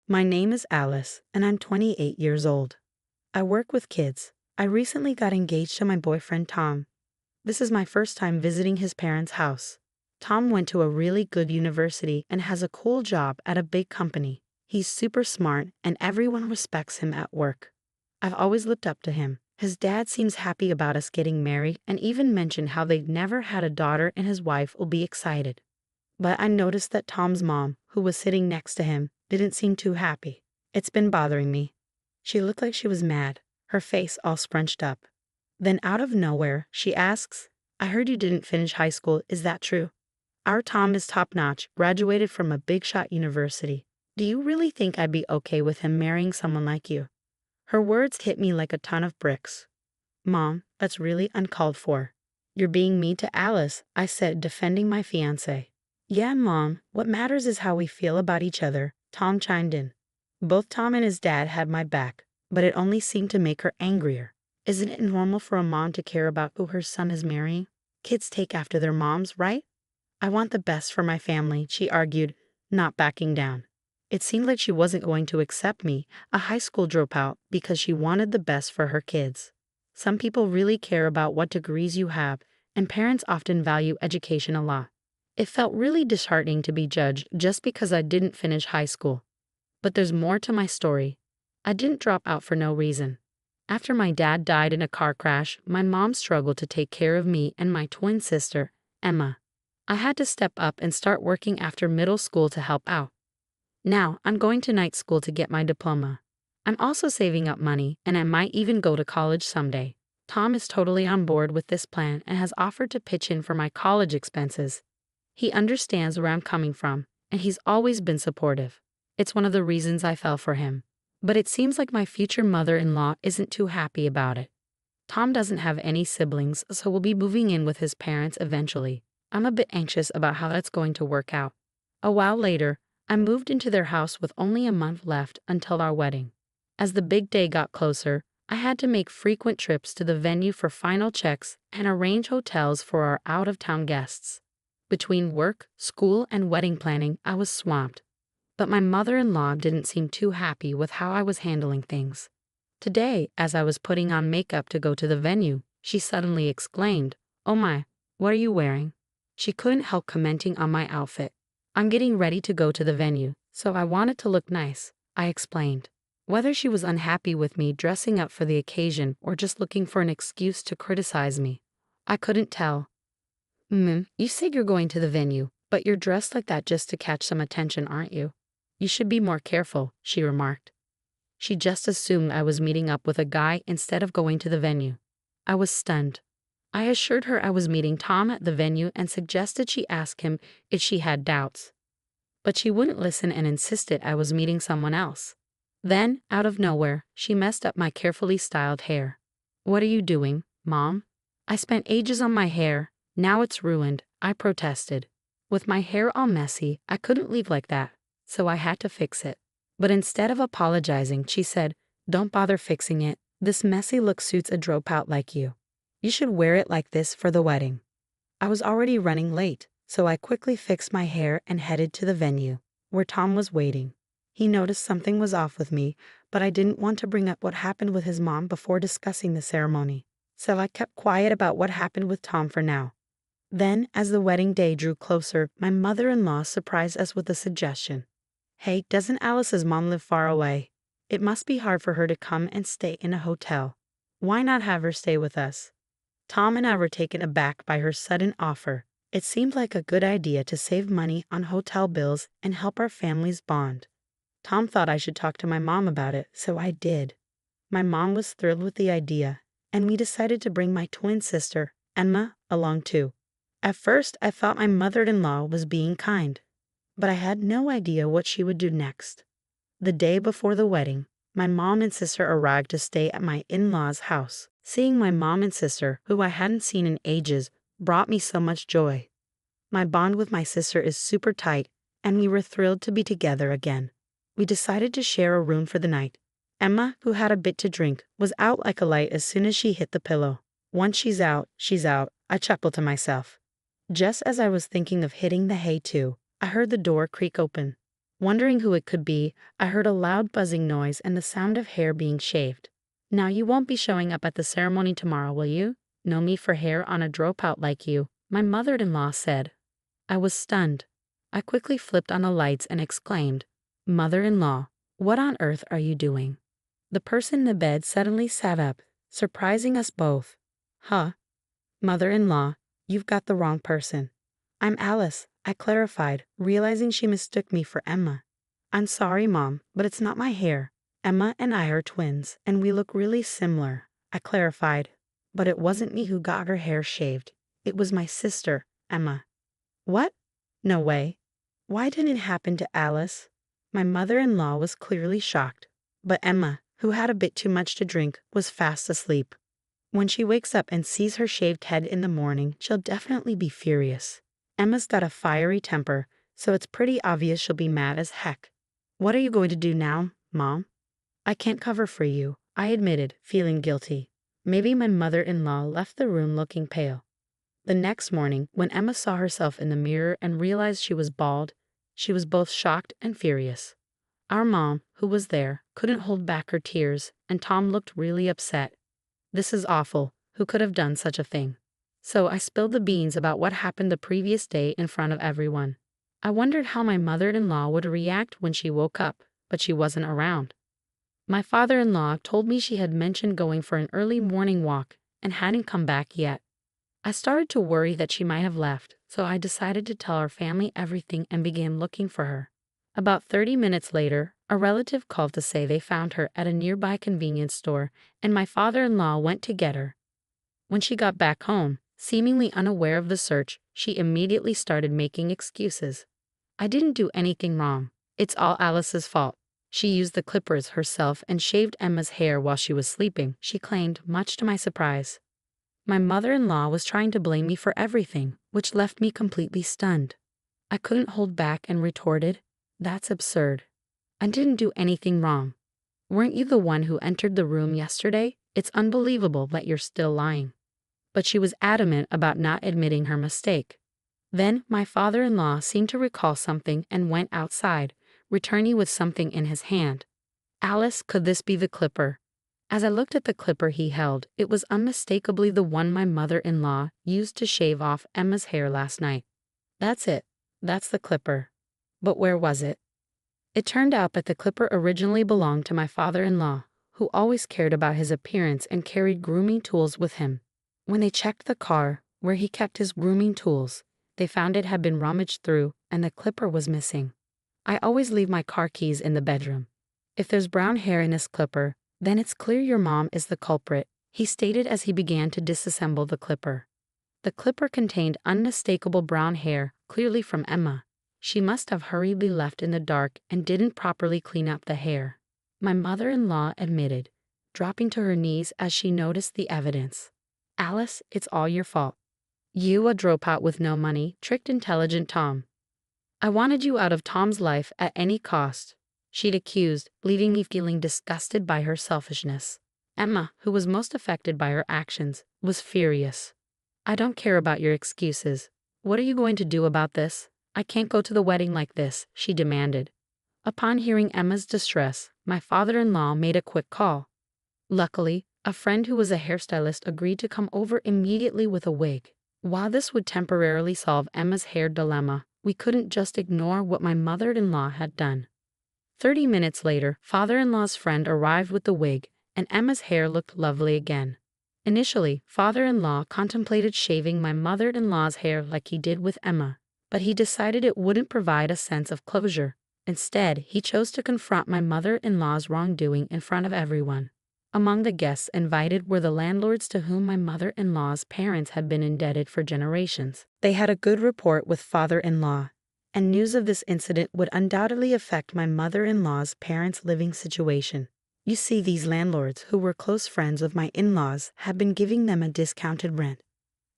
My name is Alice, and I'm 28 years old. I work with kids. I recently got engaged to my boyfriend Tom. This is my first time visiting his parents' house. Tom went to a really good university and has a cool job at a big company. He's super smart and everyone respects him at work. I've always looked up to him. His dad seems happy about us getting married and even mentioned how they've never had a daughter and his wife will be excited. But I noticed that Tom's mom, who was sitting next to him, didn't seem too happy. It's been bothering me. She looked like she was mad, her face all scrunched up. Then out of nowhere, she asks, "I heard you didn't finish high school, is that true? Our Tom is top-notch, graduated from a big-shot university. Do you really think I'd be okay with him marrying someone like you?" Her words hit me like a ton of bricks. "Mom, that's really uncalled for." "You're being mean to Alice," I said, defending my fiancé. "Yeah, Mom, what matters is how we feel about each other," Tom chimed in. Both Tom and his dad had my back, but it only seemed to make her angrier. Isn't it normal for a mom to care about who her son is marrying? Kids take after their moms, right? "I want the best for my family," she argued, not backing down. It seemed like she wasn't going to accept me, a high school dropout, because she wanted the best for her kids. Some people really care about what degrees you have, and parents often value education a lot. It felt really disheartening to be judged just because I didn't finish high school. But there's more to my story. I didn't drop out for no reason. After my dad died in a car crash, my mom struggled to take care of me and my twin sister, Emma. I had to step up and start working after middle school to help out. Now, I'm going to night school to get my diploma. I'm also saving up money, and I might even go to college someday. Tom is totally on board with this plan and has offered to pitch in for my college expenses. He understands where I'm coming from, and he's always been supportive. It's one of the reasons I fell for him. But it seems like my future mother-in-law isn't too happy about it. Tom doesn't have any siblings, so we'll be moving in with his parents eventually. I'm a bit anxious about how that's going to work out. A while later, I moved into their house with only a month left until our wedding. As the big day got closer, I had to make frequent trips to the venue for final checks and arrange hotels for our out-of-town guests. Between work, school, and wedding planning, I was swamped. But my mother-in-law didn't seem too happy with how I was handling things. Today, as I was putting on makeup to go to the venue, she suddenly exclaimed, "Oh my, what are you wearing?" She couldn't help commenting on my outfit. "I'm getting ready to go to the venue, so I wanted to look nice," I explained. Whether she was unhappy with me dressing up for the occasion or just looking for an excuse to criticize me, I couldn't tell. You said you're going to the venue, but you're dressed like that just to catch some attention, aren't you? You should be more careful," she remarked. She just assumed I was meeting up with a guy instead of going to the venue. I was stunned. I assured her I was meeting Tom at the venue and suggested she ask him if she had doubts. But she wouldn't listen and insisted I was meeting someone else. Then, out of nowhere, she messed up my carefully styled hair. "What are you doing, Mom?" "I spent ages on my hair. Now it's ruined," I protested. With my hair all messy, I couldn't leave like that, so I had to fix it. But instead of apologizing, she said, "Don't bother fixing it. This messy look suits a dropout like you. You should wear it like this for the wedding." I was already running late, so I quickly fixed my hair and headed to the venue, where Tom was waiting. He noticed something was off with me, but I didn't want to bring up what happened with his mom before discussing the ceremony, so I kept quiet about what happened with Tom for now. Then, as the wedding day drew closer, my mother-in-law surprised us with a suggestion. "Hey, doesn't Alice's mom live far away? It must be hard for her to come and stay in a hotel. Why not have her stay with us?" Tom and I were taken aback by her sudden offer. It seemed like a good idea to save money on hotel bills and help our families bond. Tom thought I should talk to my mom about it, so I did. My mom was thrilled with the idea, and we decided to bring my twin sister, Emma, along too. At first, I thought my mother-in-law was being kind, but I had no idea what she would do next. The day before the wedding, my mom and sister arrived to stay at my in-laws' house. Seeing my mom and sister, who I hadn't seen in ages, brought me so much joy. My bond with my sister is super tight, and we were thrilled to be together again. We decided to share a room for the night. Emma, who had a bit to drink, was out like a light as soon as she hit the pillow. "Once she's out, I chuckled to myself. Just as I was thinking of hitting the hay too, I heard the door creak open. Wondering who it could be, I heard a loud buzzing noise and the sound of hair being shaved. "Now you won't be showing up at the ceremony tomorrow, will you? No me for hair on a dropout like you," my mother-in-law said. I was stunned. I quickly flipped on the lights and exclaimed, "Mother-in-law, what on earth are you doing?" The person in the bed suddenly sat up, surprising us both. "Huh? Mother-in-law, you've got the wrong person. I'm Alice," I clarified, realizing she mistook me for Emma. "I'm sorry, Mom, but it's not my hair. Emma and I are twins, and we look really similar," I clarified. "But it wasn't me who got her hair shaved. It was my sister, Emma." "What? No way. Why didn't it happen to Alice?" My mother-in-law was clearly shocked, but Emma, who had a bit too much to drink, was fast asleep. "When she wakes up and sees her shaved head in the morning, she'll definitely be furious. Emma's got a fiery temper, so it's pretty obvious she'll be mad as heck." "What are you going to do now, Mom?" "I can't cover for you," I admitted, feeling guilty. Maybe my mother-in-law left the room looking pale. The next morning, when Emma saw herself in the mirror and realized she was bald, she was both shocked and furious. Our mom, who was there, couldn't hold back her tears, and Tom looked really upset. "This is awful. Who could have done such a thing?" So I spilled the beans about what happened the previous day in front of everyone. I wondered how my mother-in-law would react when she woke up, but she wasn't around. My father-in-law told me she had mentioned going for an early morning walk and hadn't come back yet. I started to worry that she might have left, so I decided to tell our family everything and began looking for her. About 30 minutes later, a relative called to say they found her at a nearby convenience store, and my father-in-law went to get her. When she got back home, seemingly unaware of the search, she immediately started making excuses. "I didn't do anything wrong. It's all Alice's fault. She used the clippers herself and shaved Emma's hair while she was sleeping," she claimed, much to my surprise. My mother-in-law was trying to blame me for everything, which left me completely stunned. I couldn't hold back and retorted, "That's absurd. I didn't do anything wrong. Weren't you the one who entered the room yesterday? It's unbelievable that you're still lying." But she was adamant about not admitting her mistake. Then my father-in-law seemed to recall something and went outside, returning with something in his hand. "Alice, could this be the clipper?" As I looked at the clipper he held, it was unmistakably the one my mother-in-law used to shave off Emma's hair last night. "That's it. That's the clipper." But where was it? It turned out that the clipper originally belonged to my father-in-law, who always cared about his appearance and carried grooming tools with him. When they checked the car, where he kept his grooming tools, they found it had been rummaged through and the clipper was missing. "I always leave my car keys in the bedroom. If there's brown hair in this clipper, then it's clear your mom is the culprit," he stated as he began to disassemble the clipper. The clipper contained unmistakable brown hair, clearly from Emma. She must have hurriedly left in the dark and didn't properly clean up the hair, my mother-in-law admitted, dropping to her knees as she noticed the evidence. "Alice, it's all your fault. You, a dropout with no money, tricked intelligent Tom. I wanted you out of Tom's life at any cost," she'd accused, leaving me feeling disgusted by her selfishness. Emma, who was most affected by her actions, was furious. "I don't care about your excuses. What are you going to do about this? I can't go to the wedding like this," she demanded. Upon hearing Emma's distress, my father-in-law made a quick call. Luckily, a friend who was a hairstylist agreed to come over immediately with a wig. While this would temporarily solve Emma's hair dilemma, we couldn't just ignore what my mother-in-law had done. 30 minutes later, father-in-law's friend arrived with the wig, and Emma's hair looked lovely again. Initially, father-in-law contemplated shaving my mother-in-law's hair like he did with Emma, but he decided it wouldn't provide a sense of closure. Instead, he chose to confront my mother-in-law's wrongdoing in front of everyone. Among the guests invited were the landlords to whom my mother-in-law's parents had been indebted for generations. They had a good rapport with father-in-law, and news of this incident would undoubtedly affect my mother-in-law's parents' living situation. You see, these landlords, who were close friends of my in-laws, had been giving them a discounted rent.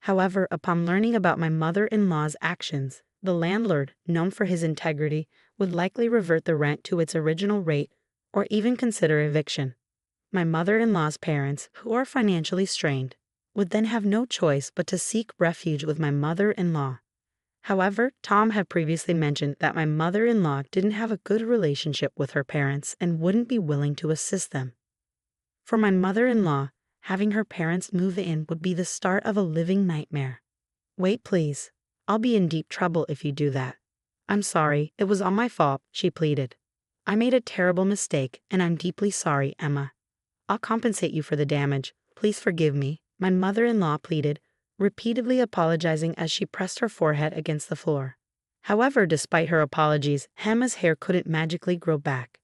However, upon learning about my mother-in-law's actions, the landlord, known for his integrity, would likely revert the rent to its original rate or even consider eviction. My mother-in-law's parents, who are financially strained, would then have no choice but to seek refuge with my mother-in-law. However, Tom had previously mentioned that my mother-in-law didn't have a good relationship with her parents and wouldn't be willing to assist them. For my mother-in-law, having her parents move in would be the start of a living nightmare. Wait, please. I'll be in deep trouble if you do that. I'm sorry, it was all my fault, she pleaded. I made a terrible mistake, and I'm deeply sorry, Emma. I'll compensate you for the damage. Please forgive me, my mother-in-law pleaded, repeatedly apologizing as she pressed her forehead against the floor. However, despite her apologies, Emma's hair couldn't magically grow back.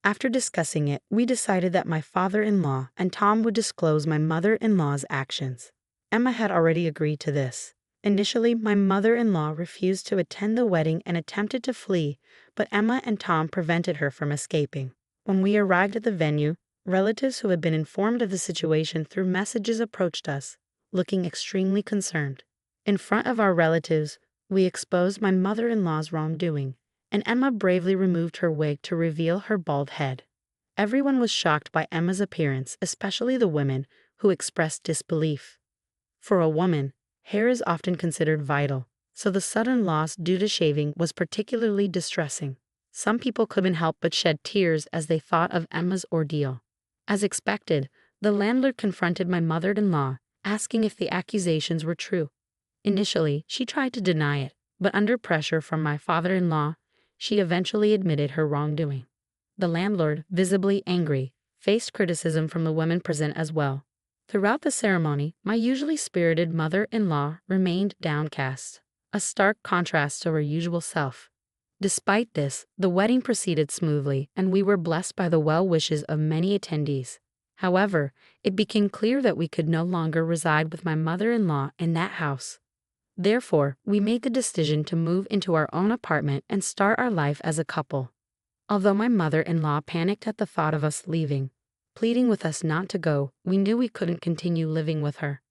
After discussing it, we decided that my father-in-law and Tom would disclose my mother-in-law's actions. Emma had already agreed to this. Initially, my mother-in-law refused to attend the wedding and attempted to flee, but Emma and Tom prevented her from escaping. When we arrived at the venue, relatives who had been informed of the situation through messages approached us, looking extremely concerned. In front of our relatives, we exposed my mother-in-law's wrongdoing, and Emma bravely removed her wig to reveal her bald head. Everyone was shocked by Emma's appearance, especially the women, who expressed disbelief. For a woman, hair is often considered vital, so the sudden loss due to shaving was particularly distressing. Some people couldn't help but shed tears as they thought of Emma's ordeal. As expected, the landlord confronted my mother-in-law, asking if the accusations were true. Initially, she tried to deny it, but under pressure from my father-in-law, she eventually admitted her wrongdoing. The landlord, visibly angry, faced criticism from the women present as well. Throughout the ceremony, my usually spirited mother-in-law remained downcast, a stark contrast to her usual self. Despite this, the wedding proceeded smoothly, and we were blessed by the well wishes of many attendees. However, it became clear that we could no longer reside with my mother-in-law in that house. Therefore, we made the decision to move into our own apartment and start our life as a couple. Although my mother-in-law panicked at the thought of us leaving, pleading with us not to go, we knew we couldn't continue living with her.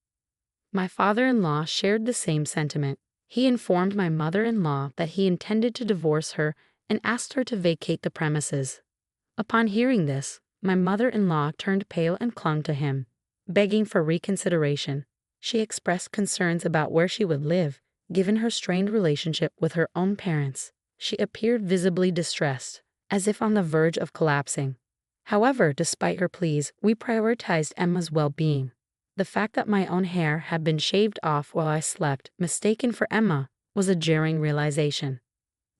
My father-in-law shared the same sentiment. He informed my mother-in-law that he intended to divorce her and asked her to vacate the premises. Upon hearing this, my mother-in-law turned pale and clung to him, begging for reconsideration. She expressed concerns about where she would live, given her strained relationship with her own parents. She appeared visibly distressed, as if on the verge of collapsing. However, despite her pleas, we prioritized Emma's well-being. The fact that my own hair had been shaved off while I slept, mistaken for Emma, was a jarring realization.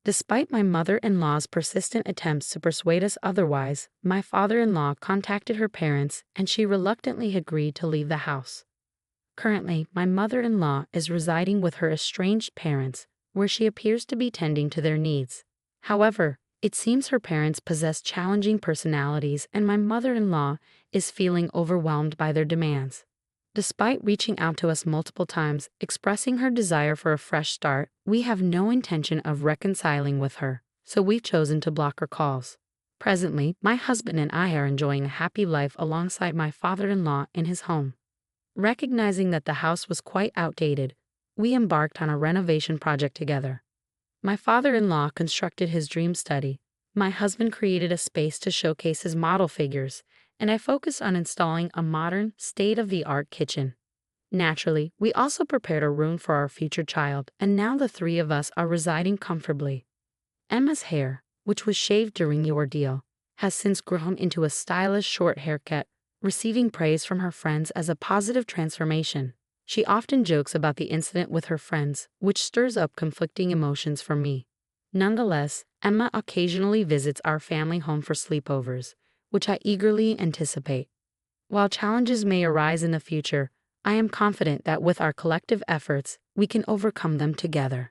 Despite my mother-in-law's persistent attempts to persuade us otherwise, my father-in-law contacted her parents and she reluctantly agreed to leave the house. Currently, my mother-in-law is residing with her estranged parents, where she appears to be tending to their needs. However, it seems her parents possess challenging personalities and my mother-in-law is feeling overwhelmed by their demands. Despite reaching out to us multiple times, expressing her desire for a fresh start, we have no intention of reconciling with her, so we've chosen to block her calls. Presently, my husband and I are enjoying a happy life alongside my father-in-law in his home. Recognizing that the house was quite outdated, we embarked on a renovation project together. My father-in-law constructed his dream study, my husband created a space to showcase his model figures, and I focused on installing a modern, state-of-the-art kitchen. Naturally, we also prepared a room for our future child, and now the three of us are residing comfortably. Emma's hair, which was shaved during the ordeal, has since grown into a stylish short haircut, receiving praise from her friends as a positive transformation. She often jokes about the incident with her friends, which stirs up conflicting emotions for me. Nonetheless, Emma occasionally visits our family home for sleepovers, which I eagerly anticipate. While challenges may arise in the future, I am confident that with our collective efforts, we can overcome them together.